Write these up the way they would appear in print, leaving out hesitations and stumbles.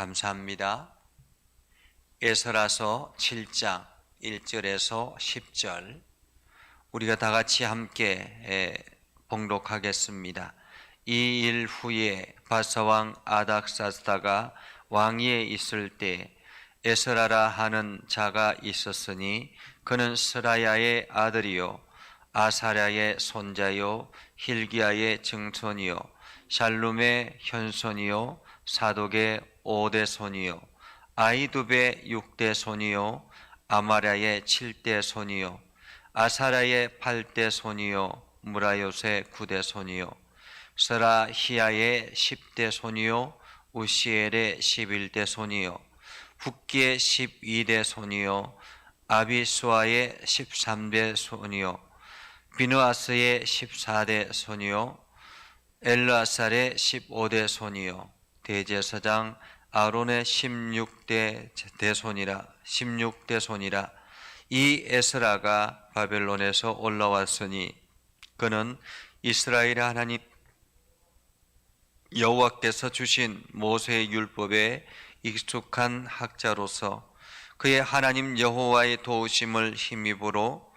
감사합니다. 에스라서 7장 1절에서 10절 우리가 다 같이 함께 봉독하겠습니다. 이 일 후에 바사왕 아닥사스다가 왕위에 있을 때 에스라라 하는 자가 있었으니 그는 스라야의 아들이요 아사랴의 손자요 힐기야의 증손이요 샬룸의 현손이요 사독의 5대 손이요 아이두베의 6대 손이요 아마랴의 7대 손이요 아사랴의 8대 손이요 무라요의 9대 손이요 스라히야의 10대 손이요 우시엘의 11대 손이요 붓기의 12대 손이요 아비수아의 13대 손이요 비느아스의 14대 손이요 엘르아살의 15대 손이요 대제사장 아론의 16대 손이라 이 에스라가 바벨론에서 올라왔으니 그는 이스라엘 하나님 여호와께서 주신 모세의 율법에 익숙한 학자로서 그의 하나님 여호와의 도우심을 힘입으로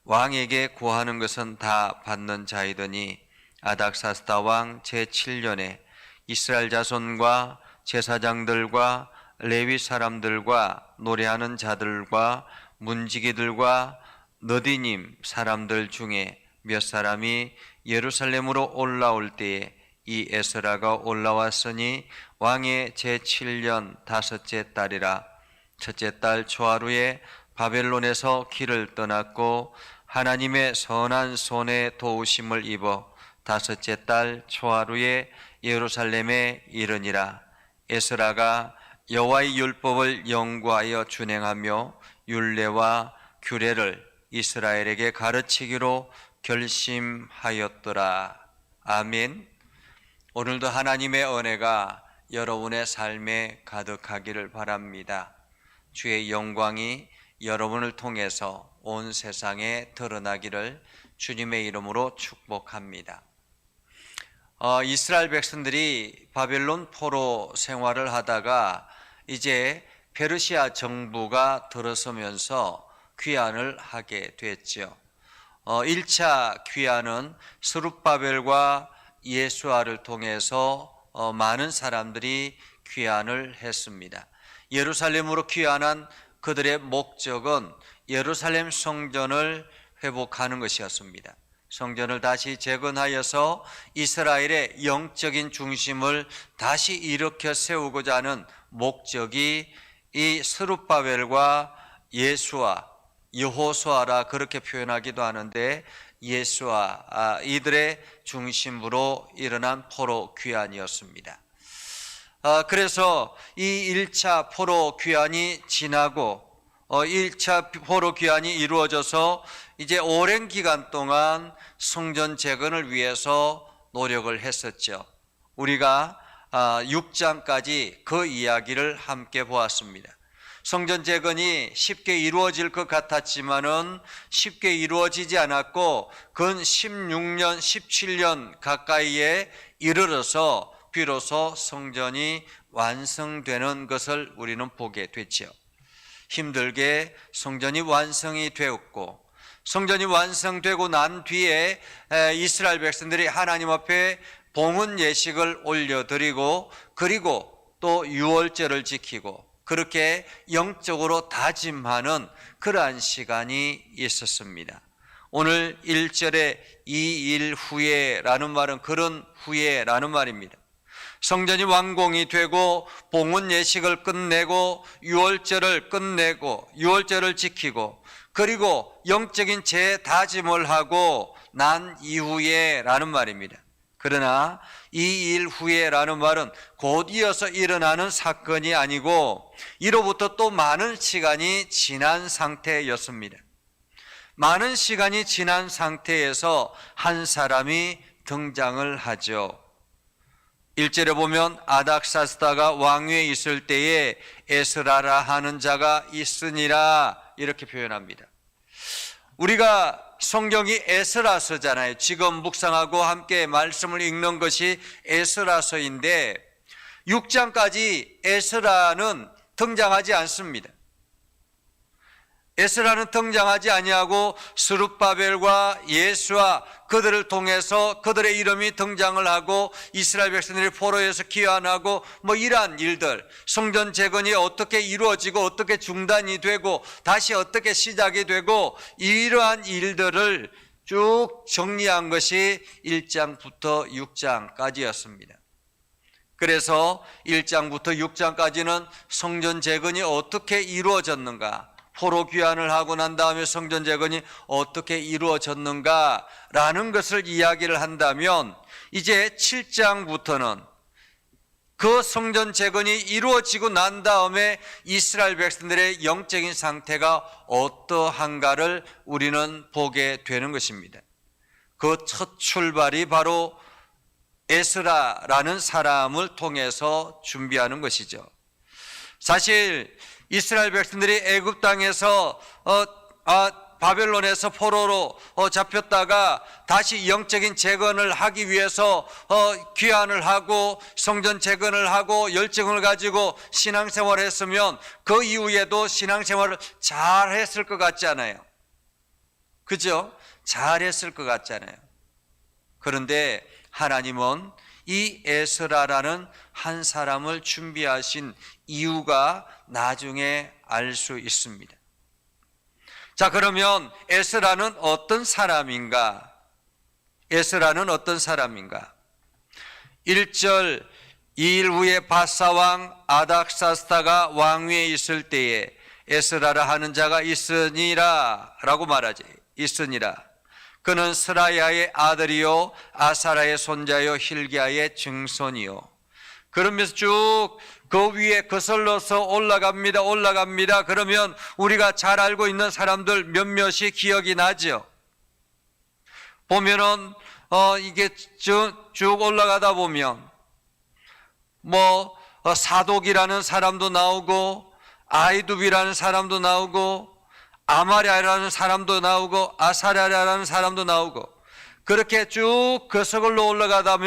왕에게 구하는 것은 다 받는 자이더니 아닥사스다 왕 제7년에 이스라엘 자손과 제사장들과 레위 사람들과 노래하는 자들과 문지기들과 너디님 사람들 중에 몇 사람이 예루살렘으로 올라올 때에 이 에스라가 올라왔으니 왕의 제7년 다섯째 달이라. 첫째 달 초하루에 바벨론에서 길을 떠났고 하나님의 선한 손에 도우심을 입어 다섯째 달 초하루에 예루살렘에 이르니라. 에스라가 여호와의 율법을 연구하여 준행하며 율례와 규례를 이스라엘에게 가르치기로 결심하였더라. 아멘. 오늘도 하나님의 은혜가 여러분의 삶에 가득하기를 바랍니다. 주의 영광이 여러분을 통해서 온 세상에 드러나기를 주님의 이름으로 축복합니다. 이스라엘 백성들이 바벨론 포로 생활을 하다가 이제 페르시아 정부가 들어서면서 귀환을 하게 됐죠. 1차 귀환은 스룹바벨과 예수아를 통해서 많은 사람들이 귀환을 했습니다. 예루살렘으로 귀환한 그들의 목적은 예루살렘 성전을 회복하는 것이었습니다. 성전을 다시 재건하여서 이스라엘의 영적인 중심을 다시 일으켜 세우고자 하는 목적이 이 스룹바벨과 예수아, 여호수아라 그렇게 표현하기도 하는데 예수아 이들의 중심으로 일어난 포로 귀환이었습니다. 그래서 이 1차 포로 귀환이 지나고 1차 포로 귀환이 이루어져서 이제 오랜 기간 동안 성전 재건을 위해서 노력을 했었죠. 우리가 6장까지 그 이야기를 함께 보았습니다. 성전 재건이 쉽게 이루어질 것 같았지만은 쉽게 이루어지지 않았고 근 16년, 17년 가까이에 이르러서 비로소 성전이 완성되는 것을 우리는 보게 됐죠. 힘들게 성전이 완성이 되었고 성전이 완성되고 난 뒤에 이스라엘 백성들이 하나님 앞에 봉헌 예식을 올려드리고 그리고 또 유월절을 지키고 그렇게 영적으로 다짐하는 그러한 시간이 있었습니다. 오늘 1절에 이 일 후에라는 말은 그런 후에라는 말입니다. 성전이 완공이 되고 봉헌 예식을 끝내고 유월절을 끝내고 유월절을 지키고 그리고 영적인 재다짐을 하고 난 이후에라는 말입니다. 그러나 이 일 후에라는 말은 곧 이어서 일어나는 사건이 아니고 이로부터 또 많은 시간이 지난 상태였습니다. 많은 시간이 지난 상태에서 한 사람이 등장을 하죠. 1절에 보면 아닥사스다가 왕위에 있을 때에 에스라라 하는 자가 있으니라 이렇게 표현합니다. 우리가 성경이 에스라서잖아요. 지금 묵상하고 함께 말씀을 읽는 것이 에스라서인데 6장까지 에스라는 등장하지 않습니다. 에스라는 등장하지 아니하고 스룹바벨과 예수와 그들을 통해서 그들의 이름이 등장을 하고 이스라엘 백성들이 포로에서 귀환하고 이러한 일들, 성전 재건이 어떻게 이루어지고 어떻게 중단이 되고 다시 어떻게 시작이 되고 이러한 일들을 쭉 정리한 것이 1장부터 6장까지였습니다. 그래서 1장부터 6장까지는 성전 재건이 어떻게 이루어졌는가, 포로 귀환을 하고 난 다음에 성전 재건이 어떻게 이루어졌는가라는 것을 이야기를 한다면, 이제 7장부터는 그 성전 재건이 이루어지고 난 다음에 이스라엘 백성들의 영적인 상태가 어떠한가를 우리는 보게 되는 것입니다. 그 첫 출발이 바로 에스라라는 사람을 통해서 준비하는 것이죠. 사실 이스라엘 백성들이 애굽 땅에서 바벨론에서 포로로 잡혔다가 다시 영적인 재건을 하기 위해서 귀환을 하고 성전 재건을 하고 열정을 가지고 신앙생활을 했으면 그 이후에도 신앙생활을 잘 했을 것 같지 않아요? 그죠? 잘 했을 것 같잖아요. 그런데 하나님은 이 에스라라는 한 사람을 준비하신 이유가 나중에 알 수 있습니다. 자, 그러면 에스라는 어떤 사람인가? 에스라는 어떤 사람인가? 1절, 2일 후에 바사왕 아닥사스다가 왕위에 있을 때에 에스라라 하는 자가 있으니라 라고 말하지. 있으니라. 그는 스라야의 아들이요 아사라의 손자요 hil기야의 증손이요. 그러면서 쭉 그 위에 거슬러서 올라갑니다. 그러면 우리가 잘 알고 있는 사람들 몇몇이 기억이 나죠. 보면은 이게 쭉 올라가다 보면 사독이라는 사람도 나오고 아이두비라는 사람도 나오고 아마랴라는 사람도 나오고 아사랴라는 사람도 나오고, 그렇게 쭉 거슬러 올라가다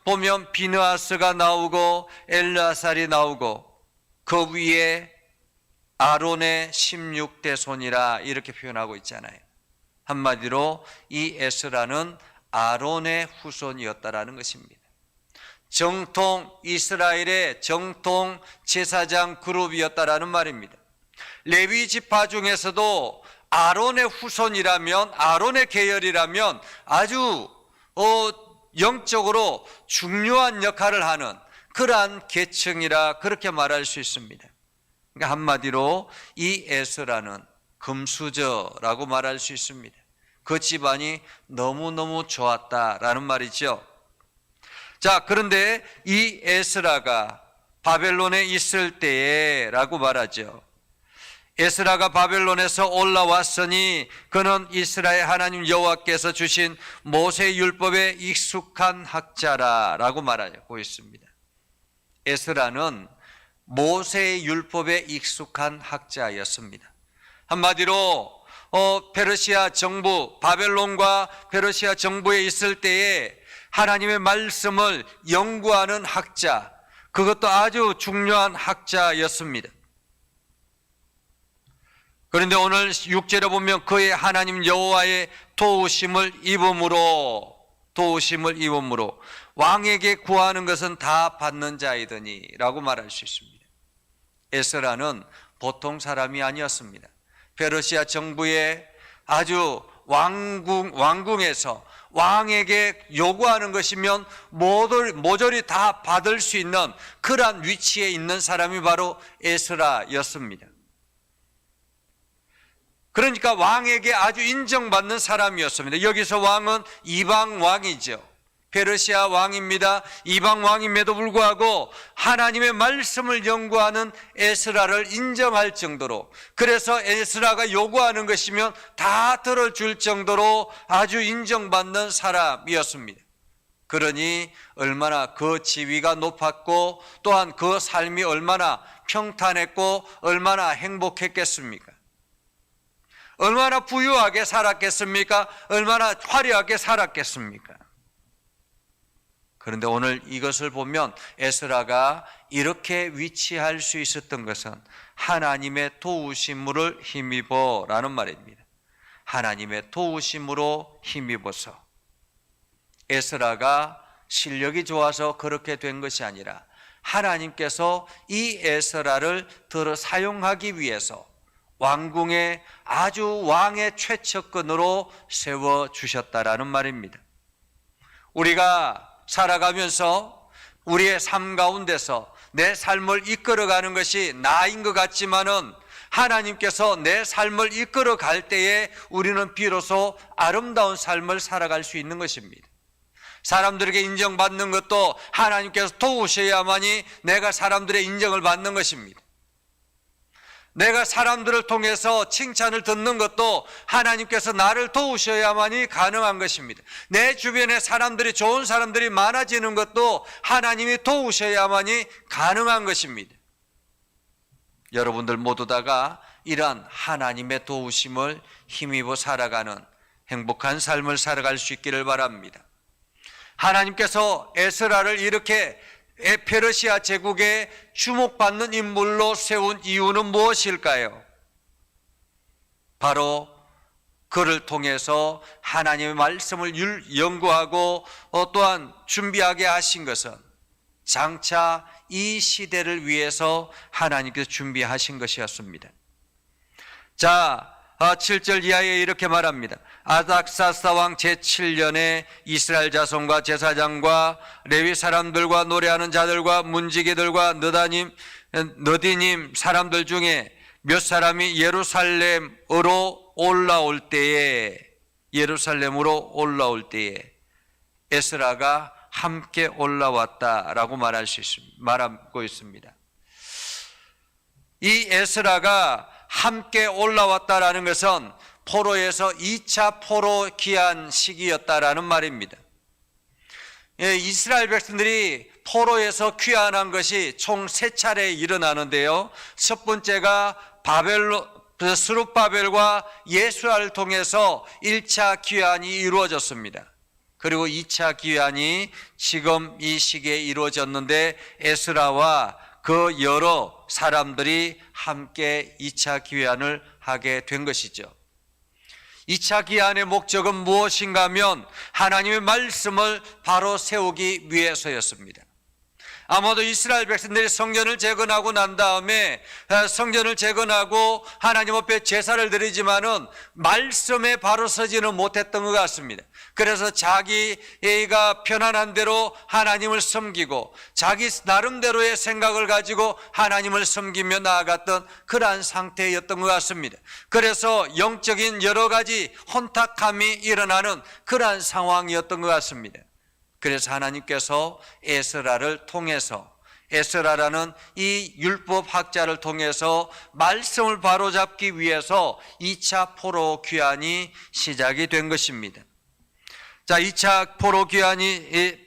보면 비느하스가 나오고 엘르아살이 나오고 그 위에 아론의 16대 손이라 이렇게 표현하고 있잖아요. 한마디로 이 에스라는 아론의 후손이었다라는 것입니다. 정통 이스라엘의 정통 제사장 그룹이었다라는 말입니다. 레위 지파 중에서도 아론의 후손이라면, 아론의 계열이라면 아주 영적으로 중요한 역할을 하는 그러한 계층이라 그렇게 말할 수 있습니다. 그러니까 한마디로 이 에스라는 금수저라고 말할 수 있습니다. 그 집안이 너무너무 좋았다라는 말이죠. 자, 그런데 이 에스라가 바벨론에 있을 때에 라고 말하죠. 에스라가 바벨론에서 올라왔으니 그는 이스라엘 하나님 여호와께서 주신 모세 율법에 익숙한 학자라 라고 말하고 있습니다. 에스라는 모세의 율법에 익숙한 학자였습니다. 한마디로 페르시아 정부, 바벨론과 페르시아 정부에 있을 때에 하나님의 말씀을 연구하는 학자, 그것도 아주 중요한 학자였습니다. 그런데 오늘 6절에 보면 그의 하나님 여호와의 도우심을 입음으로 왕에게 구하는 것은 다 받는 자이더니 라고 말할 수 있습니다. 에스라는 보통 사람이 아니었습니다. 페르시아 정부의 아주 왕궁에서 왕에게 요구하는 것이면 모조리 다 받을 수 있는 그러한 위치에 있는 사람이 바로 에스라였습니다. 그러니까 왕에게 아주 인정받는 사람이었습니다. 여기서 왕은 이방 왕이죠. 페르시아 왕입니다. 이방 왕임에도 불구하고 하나님의 말씀을 연구하는 에스라를 인정할 정도로, 그래서 에스라가 요구하는 것이면 다 들어줄 정도로 아주 인정받는 사람이었습니다. 그러니 얼마나 그 지위가 높았고 또한 그 삶이 얼마나 평탄했고 얼마나 행복했겠습니까? 얼마나 부유하게 살았겠습니까? 얼마나 화려하게 살았겠습니까? 그런데 오늘 이것을 보면 에스라가 이렇게 위치할 수 있었던 것은 하나님의 도우심을 힘입어라는 말입니다. 하나님의 도우심으로 힘입어서. 에스라가 실력이 좋아서 그렇게 된 것이 아니라 하나님께서 이 에스라를 들어 사용하기 위해서 왕궁의 아주 왕의 최측근으로 세워주셨다라는 말입니다. 우리가 살아가면서 우리의 삶 가운데서 내 삶을 이끌어가는 것이 나인 것 같지만은 하나님께서 내 삶을 이끌어갈 때에 우리는 비로소 아름다운 삶을 살아갈 수 있는 것입니다. 사람들에게 인정받는 것도 하나님께서 도우셔야만이 내가 사람들의 인정을 받는 것입니다. 내가 사람들을 통해서 칭찬을 듣는 것도 하나님께서 나를 도우셔야만이 가능한 것입니다. 내 주변에 사람들이 좋은 사람들이 많아지는 것도 하나님이 도우셔야만이 가능한 것입니다. 여러분들 모두 다가 이러한 하나님의 도우심을 힘입어 살아가는 행복한 삶을 살아갈 수 있기를 바랍니다. 하나님께서 에스라를 이렇게 페르시아 제국에 주목받는 인물로 세운 이유는 무엇일까요? 바로 그를 통해서 하나님의 말씀을 연구하고 또한 준비하게 하신 것은 장차 이 시대를 위해서 하나님께서 준비하신 것이었습니다. 자, 7절 이하에 이렇게 말합니다. 아닥사스다 왕 제7년에 이스라엘 자손과 제사장과 레위 사람들과 노래하는 자들과 문지기들과 너디님 사람들 중에 몇 사람이 예루살렘으로 올라올 때에 에스라가 함께 올라왔다라고 말하고 있습니다. 이 에스라가 함께 올라왔다라는 것은 포로에서 2차 포로 귀환 시기였다라는 말입니다. 이스라엘 백성들이 포로에서 귀환한 것이 총 3차례 일어나는데요. 첫 번째가 스룹바벨과 예수아를 통해서 1차 귀환이 이루어졌습니다. 그리고 2차 귀환이 지금 이 시기에 이루어졌는데 에스라와 그 여러 사람들이 함께 2차 귀환을 하게 된 것이죠. 2차 귀환의 목적은 무엇인가 하면 하나님의 말씀을 바로 세우기 위해서였습니다. 아마도 이스라엘 백성들이 성전을 재건하고 난 다음에 성전을 재건하고 하나님 앞에 제사를 드리지만은 말씀에 바로 서지는 못했던 것 같습니다. 그래서 자기가 편안한 대로 하나님을 섬기고 자기 나름대로의 생각을 가지고 하나님을 섬기며 나아갔던 그러한 상태였던 것 같습니다. 그래서 영적인 여러 가지 혼탁함이 일어나는 그러한 상황이었던 것 같습니다. 그래서 하나님께서 에스라를 통해서 에스라라는 이 율법학자를 통해서 말씀을 바로잡기 위해서 2차 포로 귀환이 시작이 된 것입니다. 자, 2차 포로 귀환이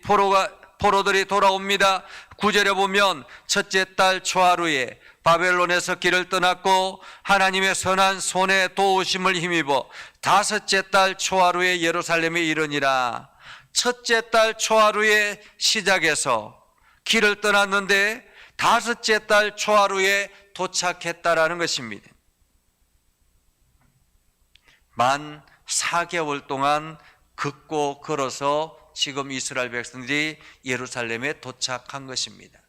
포로들이 돌아옵니다. 9절에 보면 첫째 달 초하루에 바벨론에서 길을 떠났고 하나님의 선한 손에 도우심을 힘입어 다섯째 달 초하루에 예루살렘에 이르니라. 첫째 달 초하루에 시작해서 길을 떠났는데 다섯째 달 초하루에 도착했다라는 것입니다. 만 4개월 동안 걷고 걸어서 지금 이스라엘 백성들이 예루살렘에 도착한 것입니다.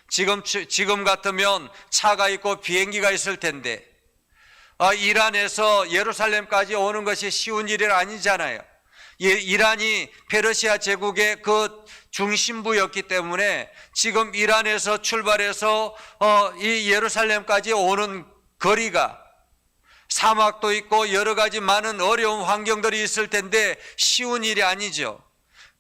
지금 같으면 차가 있고 비행기가 있을 텐데 이란에서 예루살렘까지 오는 것이 쉬운 일이 아니잖아요. 이란이 페르시아 제국의 그 중심부였기 때문에 지금 이란에서 출발해서 이 예루살렘까지 오는 거리가 사막도 있고 여러 가지 많은 어려운 환경들이 있을 텐데 쉬운 일이 아니죠.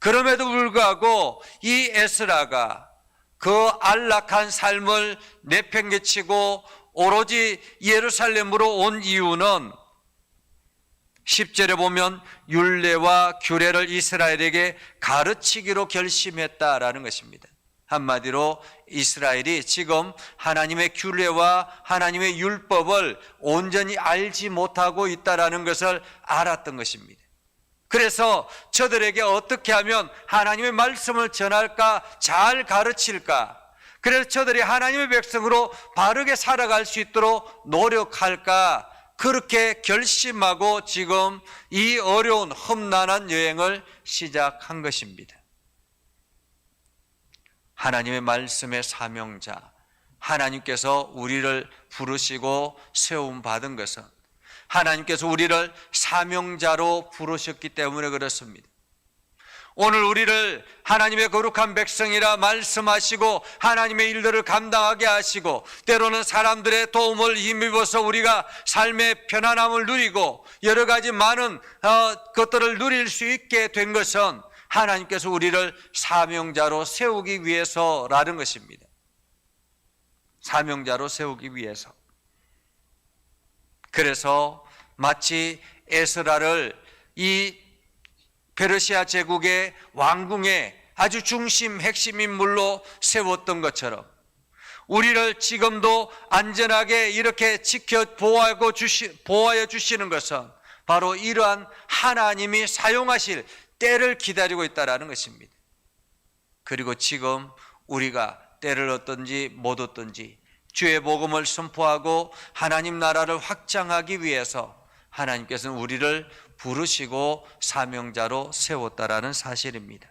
그럼에도 불구하고 이 에스라가 그 안락한 삶을 내팽개치고 오로지 예루살렘으로 온 이유는 10절에 보면 율례와 규례를 이스라엘에게 가르치기로 결심했다라는 것입니다. 한마디로 이스라엘이 지금 하나님의 규례와 하나님의 율법을 온전히 알지 못하고 있다라는 것을 알았던 것입니다. 그래서 저들에게 어떻게 하면 하나님의 말씀을 전할까, 잘 가르칠까, 그래서 저들이 하나님의 백성으로 바르게 살아갈 수 있도록 노력할까, 그렇게 결심하고 지금 이 어려운 험난한 여행을 시작한 것입니다. 하나님의 말씀의 사명자, 하나님께서 우리를 부르시고 세움 받은 것은 하나님께서 우리를 사명자로 부르셨기 때문에 그렇습니다. 오늘 우리를 하나님의 거룩한 백성이라 말씀하시고 하나님의 일들을 감당하게 하시고 때로는 사람들의 도움을 힘입어서 우리가 삶의 편안함을 누리고 여러 가지 많은 것들을 누릴 수 있게 된 것은 하나님께서 우리를 사명자로 세우기 위해서라는 것입니다. 사명자로 세우기 위해서. 그래서 마치 에스라를 이 페르시아 제국의 왕궁의 아주 중심 핵심 인물로 세웠던 것처럼 우리를 지금도 안전하게 이렇게 보호하여 주시는 것은 바로 이러한 하나님이 사용하실 때를 기다리고 있다는 것입니다. 그리고 지금 우리가 때를 얻든지 못 얻든지 주의 복음을 선포하고 하나님 나라를 확장하기 위해서 하나님께서는 우리를 부르시고 사명자로 세웠다라는 사실입니다.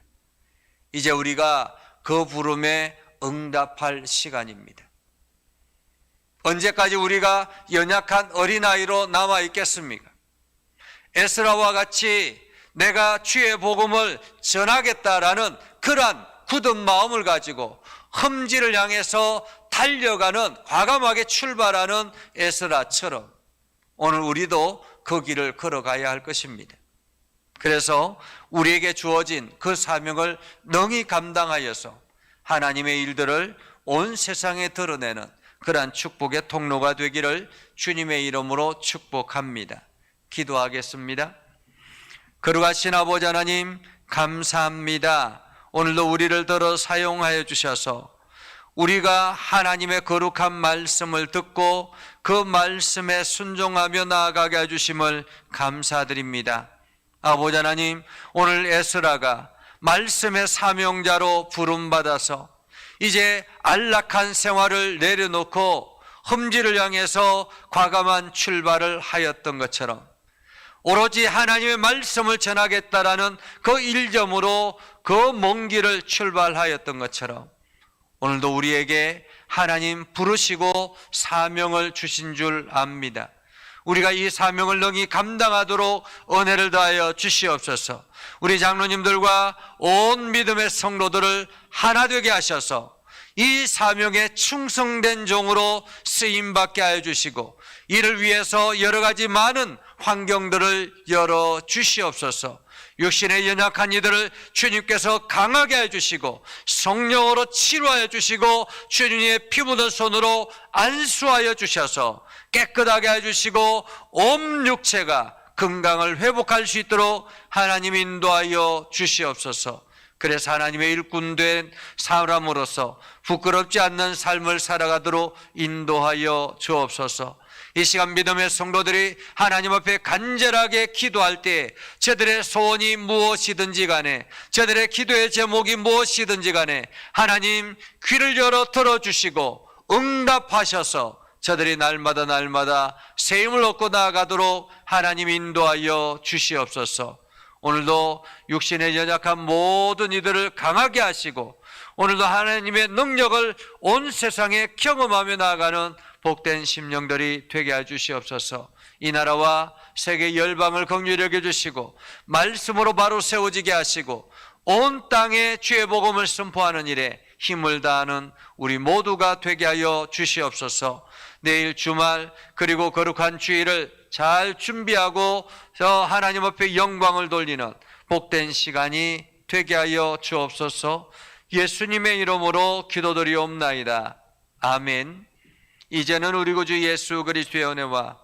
이제 우리가 그 부름에 응답할 시간입니다. 언제까지 우리가 연약한 어린아이로 남아 있겠습니까? 에스라와 같이 내가 주의 복음을 전하겠다라는 그러한 굳은 마음을 가지고 험지를 향해서 달려가는, 과감하게 출발하는 에스라처럼 오늘 우리도 그 길을 걸어가야 할 것입니다. 그래서 우리에게 주어진 그 사명을 능히 감당하여서 하나님의 일들을 온 세상에 드러내는 그러한 축복의 통로가 되기를 주님의 이름으로 축복합니다. 기도하겠습니다. 거룩하신 아버지 하나님, 감사합니다. 오늘도 우리를 들어 사용하여 주셔서 우리가 하나님의 거룩한 말씀을 듣고 그 말씀에 순종하며 나아가게 해주심을 감사드립니다. 아버지 하나님, 오늘 에스라가 말씀의 사명자로 부름받아서 이제 안락한 생활을 내려놓고 험지를 향해서 과감한 출발을 하였던 것처럼 오로지 하나님의 말씀을 전하겠다라는 그 일점으로 그 먼 길을 출발하였던 것처럼 오늘도 우리에게 하나님 부르시고 사명을 주신 줄 압니다. 우리가 이 사명을 능히 감당하도록 은혜를 다하여 주시옵소서. 우리 장로님들과 온 믿음의 성도들을 하나 되게 하셔서 이 사명에 충성된 종으로 쓰임받게 하여 주시고 이를 위해서 여러 가지 많은 환경들을 열어 주시옵소서. 육신의 연약한 이들을 주님께서 강하게 해주시고 성령으로 치료하여 주시고 주님의 피 묻은 손으로 안수하여 주셔서 깨끗하게 해주시고 온 육체가 건강을 회복할 수 있도록 하나님 인도하여 주시옵소서. 그래서 하나님의 일꾼 된 사람으로서 부끄럽지 않는 삶을 살아가도록 인도하여 주옵소서. 이 시간 믿음의 성도들이 하나님 앞에 간절하게 기도할 때 저들의 소원이 무엇이든지 간에 저들의 기도의 제목이 무엇이든지 간에 하나님 귀를 열어 들어주시고 응답하셔서 저들이 날마다 새 힘을 얻고 나아가도록 하나님 인도하여 주시옵소서. 오늘도 육신의 연약한 모든 이들을 강하게 하시고 오늘도 하나님의 능력을 온 세상에 경험하며 나아가는 복된 심령들이 되게 해 주시옵소서. 이 나라와 세계 열방을 긍휼히 여겨 주시고 말씀으로 바로 세워지게 하시고 온 땅에 주의 복음을 선포하는 일에 힘을 다하는 우리 모두가 되게 하여 주시옵소서. 내일 주말 그리고 거룩한 주일을 잘 준비하고 하나님 앞에 영광을 돌리는 복된 시간이 되게 하여 주옵소서. 예수님의 이름으로 기도드리옵나이다. 아멘. 이제는 우리 구주 예수 그리스도의 은혜와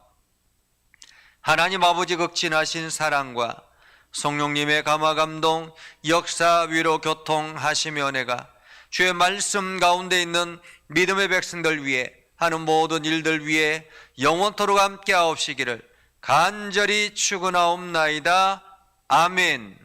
하나님 아버지 극진하신 사랑과 성령님의 감화감동 역사 위로 교통하시며 은혜가 주의 말씀 가운데 있는 믿음의 백성들 위해 하는 모든 일들 위해 영원토록 함께 하옵시기를 간절히 축원하옵나이다. 아멘.